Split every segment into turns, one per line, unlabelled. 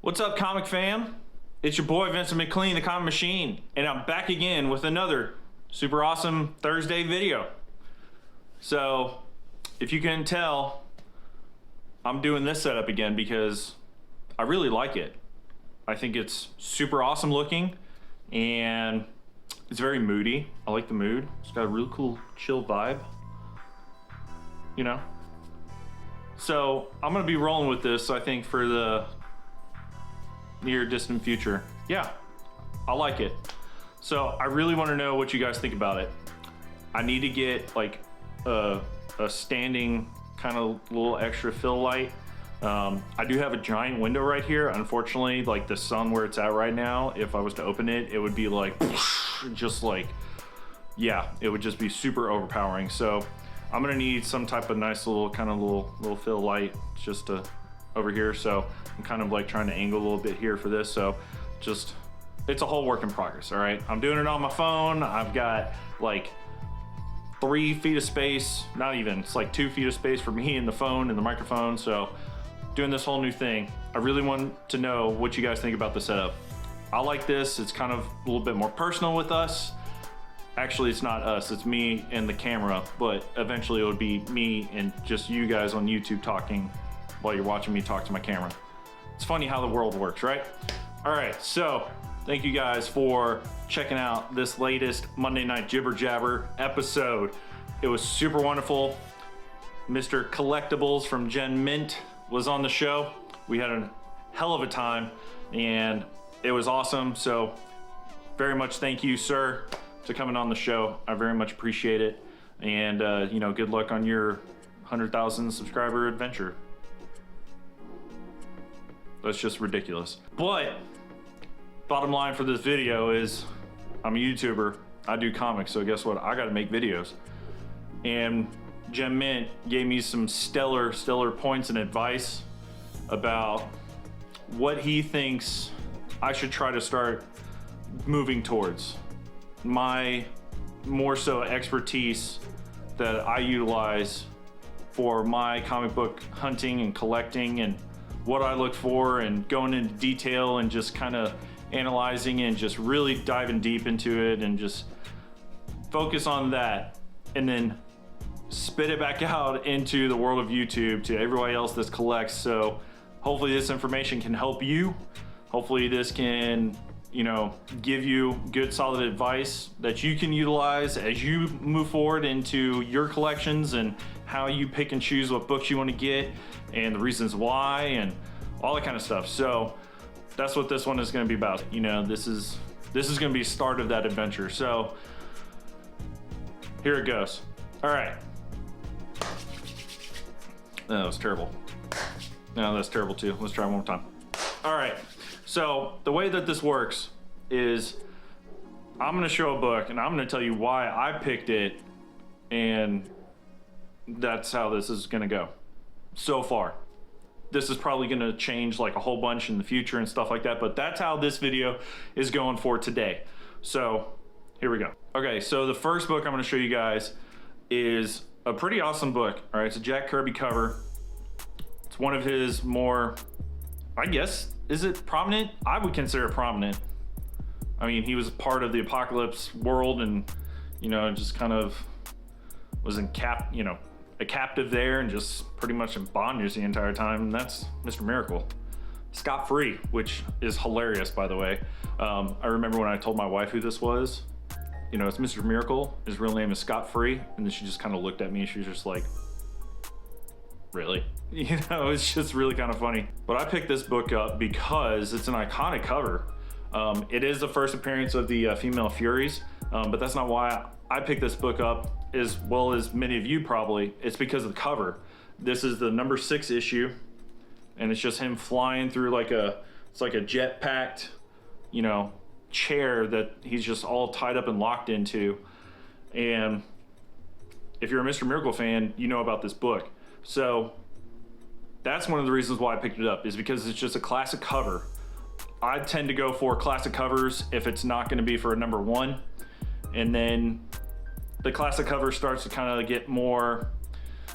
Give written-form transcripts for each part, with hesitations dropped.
What's up, comic fam? It's your boy Vincent Mclean, the Comic Machine, and I'm back again with another super awesome Thursday video. So, if you can tell, I'm doing this setup again because I really like it. I think it's super awesome looking, and it's very moody. I like the mood. It's got a really cool, chill vibe, you know? So, I'm gonna be rolling with this, I think, for the near distant future. Yeah, I like it. So I really want to know what you guys think about it. I need to get like a standing kind of little extra fill light. I do have a giant window right here. Unfortunately, like the sun where it's at right now, if I was to open it, it would be like, just like, yeah, it would just be super overpowering. So I'm gonna need some type of nice little kind of little fill light just to over here. So I'm kind of like trying to angle a little bit here for this. So just, it's a whole work in progress. All right, I'm doing it on my phone. I've got like 3 feet of space, not even, it's like 2 feet of space for me and the phone and the microphone. So doing this whole new thing. I really want to know what you guys think about the setup. I like this. It's kind of a little bit more personal with us. Actually, it's not us, it's me and the camera, but eventually it would be me and just you guys on YouTube talking while you're watching me talk to my camera. It's funny how the world works, right? All right, so thank you guys for checking out this latest Monday Night Jibber Jabber episode. It was super wonderful. Mr. Collectibles from Gen Mint was on the show. We had a hell of a time and it was awesome. So very much thank you, sir, to coming on the show. I very much appreciate it. And you know, good luck on your 100,000 subscriber adventure. That's just ridiculous. But bottom line for this video is I'm a YouTuber. I do comics, so guess what? I gotta make videos. And Gem Mint gave me some stellar points and advice about what he thinks I should try to start moving towards. My more so expertise that I utilize for my comic book hunting and collecting and what I look for and going into detail and just kind of analyzing and just really diving deep into it and just focus on that and then spit it back out into the world of YouTube to everybody else that collects. So hopefully this information can help you. Hopefully this can, you know, give you good solid advice that you can utilize as you move forward into your collections and how you pick and choose what books you want to get and the reasons why and all that kind of stuff. So that's what this one is going to be about. You know, this is going to be the start of that adventure. So here it goes. All right. That was terrible. No, that's terrible too. Let's try one more time. All right. So the way that this works is I'm going to show a book and I'm going to tell you why I picked it, and that's how this is going to go so far. This is probably going to change like a whole bunch in the future and stuff like that, but that's how this video is going for today. So here we go. Okay, so the first book I'm going to show you guys is a pretty awesome book. All right, it's a Jack Kirby cover. It's one of his more, I guess, is it prominent? I would consider it prominent. I mean, he was part of the Apocalypse world and, you know, just kind of was a captive there and just pretty much in bondage the entire time. And that's Mr. Miracle. Scot-free, which is hilarious, by the way. I remember when I told my wife who this was, you know, it's Mr. Miracle. His real name is Scot-free. And then she just kind of looked at me and she was just like, really? You know, it's just really kind of funny. But I picked this book up because it's an iconic cover. It is the first appearance of the Female Furies, but that's not why I picked this book up, as well as many of you probably. It's because of the cover. This is the number 6 issue, and it's just him flying through like it's like a jet-packed, you know, chair that he's just all tied up and locked into. And if you're a Mr. Miracle fan, you know about this book. So that's one of the reasons why I picked it up, is because it's just a classic cover. I tend to go for classic covers if it's not going to be for a number 1. And then the classic cover starts to kind of get more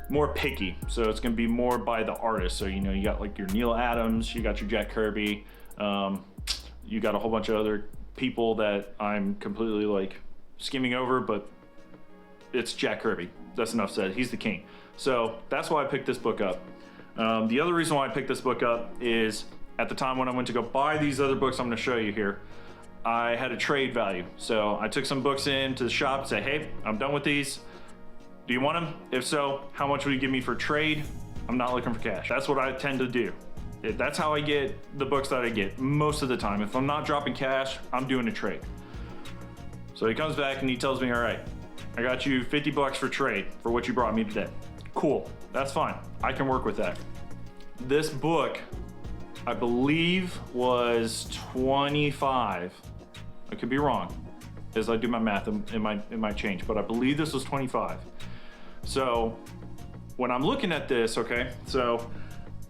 more picky. So it's gonna be more by the artist. So, you know, you got like your Neil Adams, you got your Jack Kirby, you got a whole bunch of other people that I'm completely like skimming over, but it's Jack Kirby. That's enough said. He's the king. So that's why I picked this book up. The other reason why I picked this book up is at the time when I went to go buy these other books I'm going to show you here, I had a trade value. So I took some books into the shop and said, hey, I'm done with these. Do you want them? If so, how much will you give me for trade? I'm not looking for cash. That's what I tend to do. That's how I get the books that I get most of the time. If I'm not dropping cash, I'm doing a trade. So he comes back and he tells me, all right, I got you 50 bucks for trade for what you brought me today. Cool, that's fine. I can work with that. This book, I believe, was 25. I could be wrong as I do my math. It might change, but I believe this was 25. So when I'm looking at this, okay, so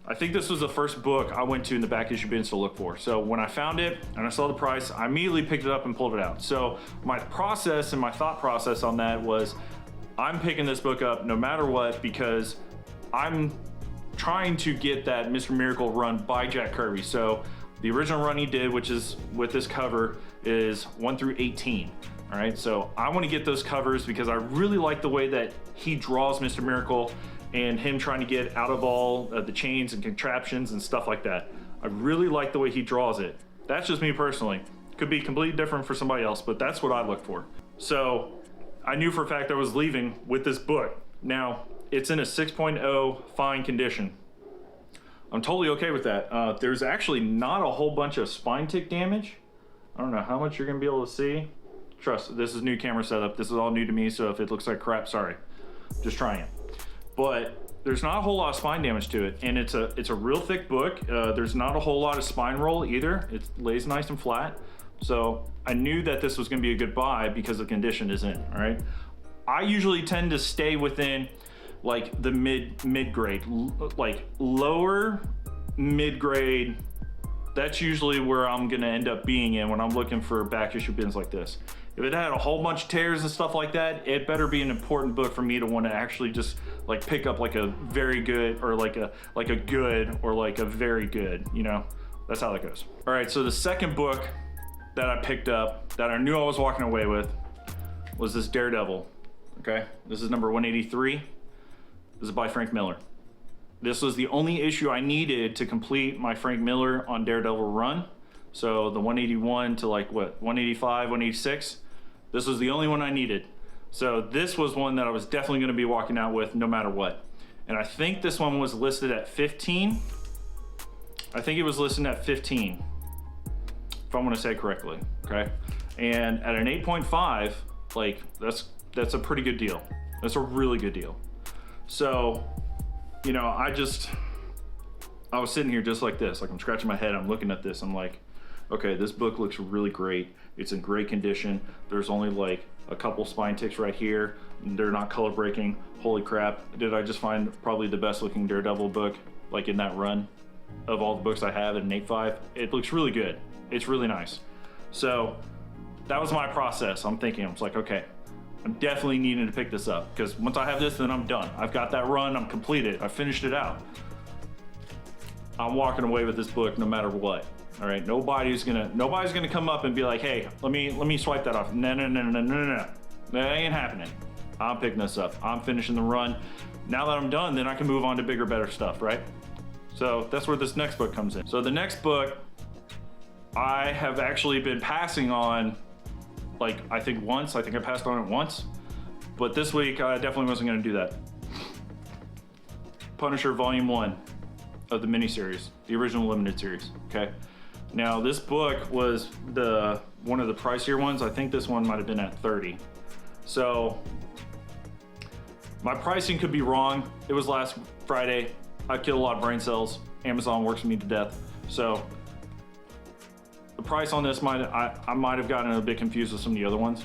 I think this was the first book I went to in the back issue bins to look for. So when I found it and I saw the price, I immediately picked it up and pulled it out. So my process and my thought process on that was, I'm picking this book up no matter what, because I'm trying to get that Mr. Miracle run by Jack Kirby. So the original run he did, which is with this cover, is 1 through 18. All right, so I want to get those covers because I really like the way that he draws Mr. Miracle and him trying to get out of all the chains and contraptions and stuff like that. I really like the way he draws it. That's just me personally. Could be completely different for somebody else, but that's what I look for. So I knew for a fact I was leaving with this book. Now, it's in a 6.0 fine condition. I'm totally okay with that. There's actually not a whole bunch of spine tick damage. I don't know how much you're gonna be able to see. Trust, this is new camera setup. This is all new to me, so if it looks like crap, sorry. Just trying it. But there's not a whole lot of spine damage to it, and it's a real thick book. There's not a whole lot of spine roll either. It lays nice and flat. So I knew that this was gonna be a good buy because the condition is in, all right? I usually tend to stay within like the mid-grade, like lower mid-grade. That's usually where I'm gonna end up being in when I'm looking for back issue bins like this. If it had a whole bunch of tears and stuff like that, it better be an important book for me to want to actually just like pick up like a very good or like a good or like a very good, you know? That's how that goes. All right, so the second book that I picked up that I knew I was walking away with was this Daredevil, okay? This is number 183. This is by Frank Miller. This was the only issue I needed to complete my Frank Miller on Daredevil run. So the 181 to like what, 185, 186. This was the only one I needed. So this was one that I was definitely gonna be walking out with no matter what. And I think this one was listed at 15. I think it was listed at 15, if I'm gonna say correctly, okay? And at an 8.5, like that's a pretty good deal. That's a really good deal. So, you know, I was sitting here just like this, like I'm scratching my head, I'm looking at this, I'm like, okay, this book looks really great. It's in great condition. There's only like a couple spine ticks right here. They're not color breaking. Holy crap, did I just find probably the best looking Daredevil book, like in that run of all the books I have at an 8.5. It looks really good. It's really nice. So that was my process. I'm thinking, I was like, okay, I'm definitely needing to pick this up because once I have this, then I'm done. I've got that run, I'm completed, I finished it out. I'm walking away with this book no matter what. All right, nobody's gonna come up and be like, hey, let me swipe that off. No. That ain't happening. I'm picking this up. I'm finishing the run. Now that I'm done, then I can move on to bigger, better stuff, right? So that's where this next book comes in. So the next book, I have actually been passing on, like I think I passed on it once, but this week I definitely wasn't gonna do that. Punisher Volume 1 of the miniseries, the original limited series, okay? Now this book was one of the pricier ones. I think this one might have been at 30. So my pricing could be wrong. It was last Friday. I killed a lot of brain cells. Amazon works me to death. So the price on this I might have gotten a bit confused with some of the other ones.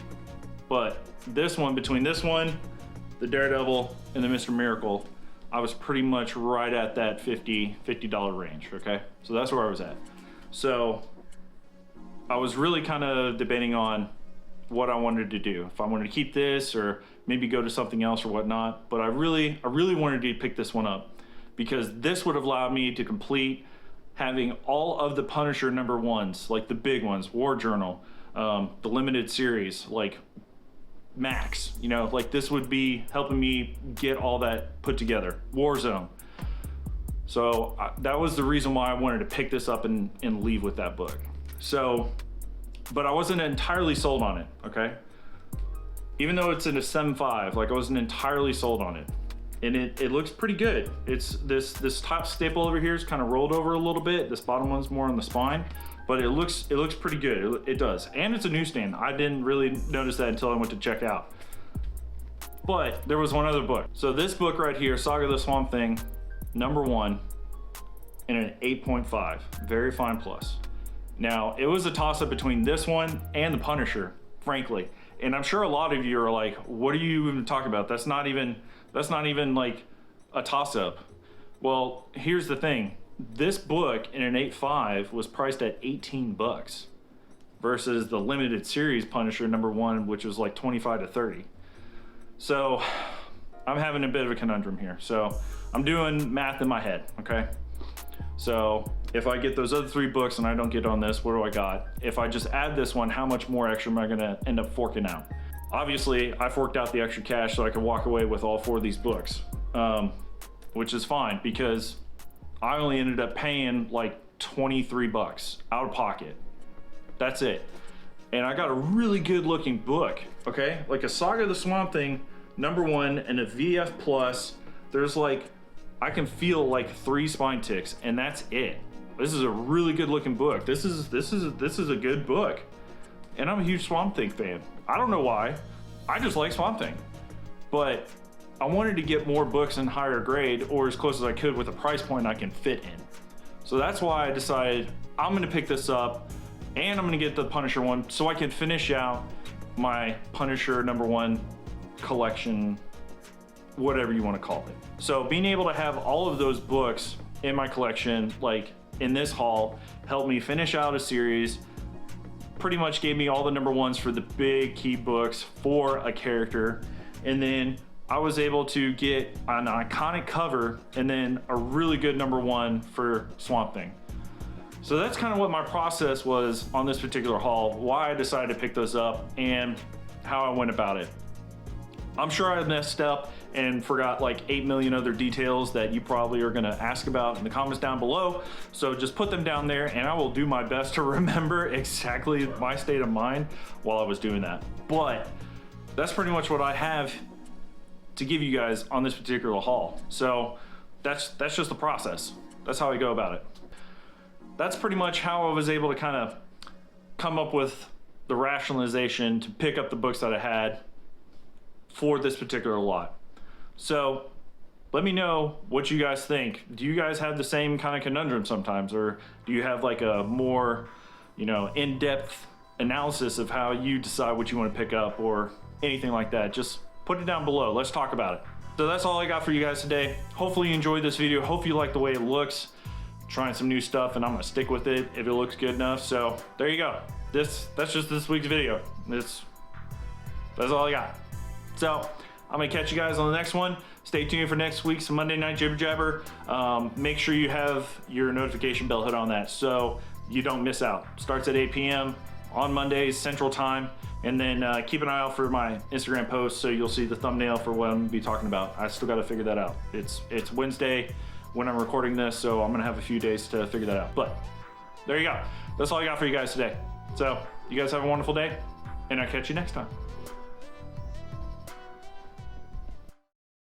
But this one, between this one, the Daredevil, and the Mr. Miracle, I was pretty much right at that $50 range, okay? So that's where I was at. So I was really kind of debating on, what I wanted to do. If I wanted to keep this or maybe go to something else or whatnot. But I really wanted to pick this one up because this would have allowed me to complete having all of the Punisher #1s, like the big ones, War Journal, the limited series, like Max, you know, like this would be helping me get all that put together. Warzone. So that was the reason why I wanted to pick this up and leave with that book. So, but I wasn't entirely sold on it, okay? Even though it's in a 7.5, like I wasn't entirely sold on it. And it looks pretty good. It's this top staple over here is kind of rolled over a little bit. This bottom one's more on the spine, but it looks pretty good. It does. And it's a newsstand. I didn't really notice that until I went to check out. But there was one other book. So this book right here, Saga of the Swamp Thing, #1, in an 8.5, very fine plus. Now, it was a toss-up between this one and the Punisher, frankly. And I'm sure a lot of you are like, what are you even talking about? That's not even like a toss-up. Well, here's the thing. This book in an 8.5 was priced at 18 bucks versus the limited series Punisher #1, which was like 25 to 30. So I'm having a bit of a conundrum here. So I'm doing math in my head, okay? So if I get those other 3 books and I don't get on this, what do I got? If I just add this one, how much more extra am I gonna end up forking out? Obviously, I forked out the extra cash so I could walk away with all 4 of these books, which is fine because I only ended up paying like 23 bucks out of pocket. That's it. And I got a really good looking book, okay? Like a Saga of the Swamp Thing, #1 and a VF Plus. There's like, I can feel like 3 spine ticks and that's it. This is a really good looking book. This is a good book. And I'm a huge Swamp Thing fan. I don't know why. I just like Swamp Thing. But I wanted to get more books in higher grade or as close as I could with a price point I can fit in. So that's why I decided I'm gonna pick this up and I'm gonna get the Punisher one so I can finish out my Punisher #1 collection, whatever you wanna call it. So being able to have all of those books in my collection, like in this haul, helped me finish out a series, pretty much gave me all the #1s for the big key books for a character. And then I was able to get an iconic cover and then a really good #1 for Swamp Thing. So that's kind of what my process was on this particular haul, why I decided to pick those up and how I went about it. I'm sure I messed up and forgot like 8 million other details that you probably are gonna ask about in the comments down below. So just put them down there and I will do my best to remember exactly my state of mind while I was doing that. But that's pretty much what I have to give you guys on this particular haul. So that's just the process. That's how I go about it. That's pretty much how I was able to kind of come up with the rationalization to pick up the books that I had for this particular lot. So let me know what you guys think. Do you guys have the same kind of conundrum sometimes, or do you have like a more, you know, in-depth analysis of how you decide what you want to pick up or anything like that? Just put it down below. Let's talk about it. So that's all I got for you guys today. Hopefully you enjoyed this video. Hope you like the way it looks. Trying some new stuff and I'm gonna stick with it if it looks good enough. So there you go. That's just this week's video. That's all I got. So I'm gonna catch you guys on the next one. Stay tuned for next week's Monday Night Jibber Jabber. Make sure you have your notification bell hit on that so you don't miss out. Starts at 8 p.m. on Mondays Central Time. And then keep an eye out for my Instagram posts so you'll see the thumbnail for what I'm gonna be talking about. I still gotta figure that out. It's Wednesday when I'm recording this, so I'm gonna have a few days to figure that out. But there you go. That's all I got for you guys today. So you guys have a wonderful day and I'll catch you next time.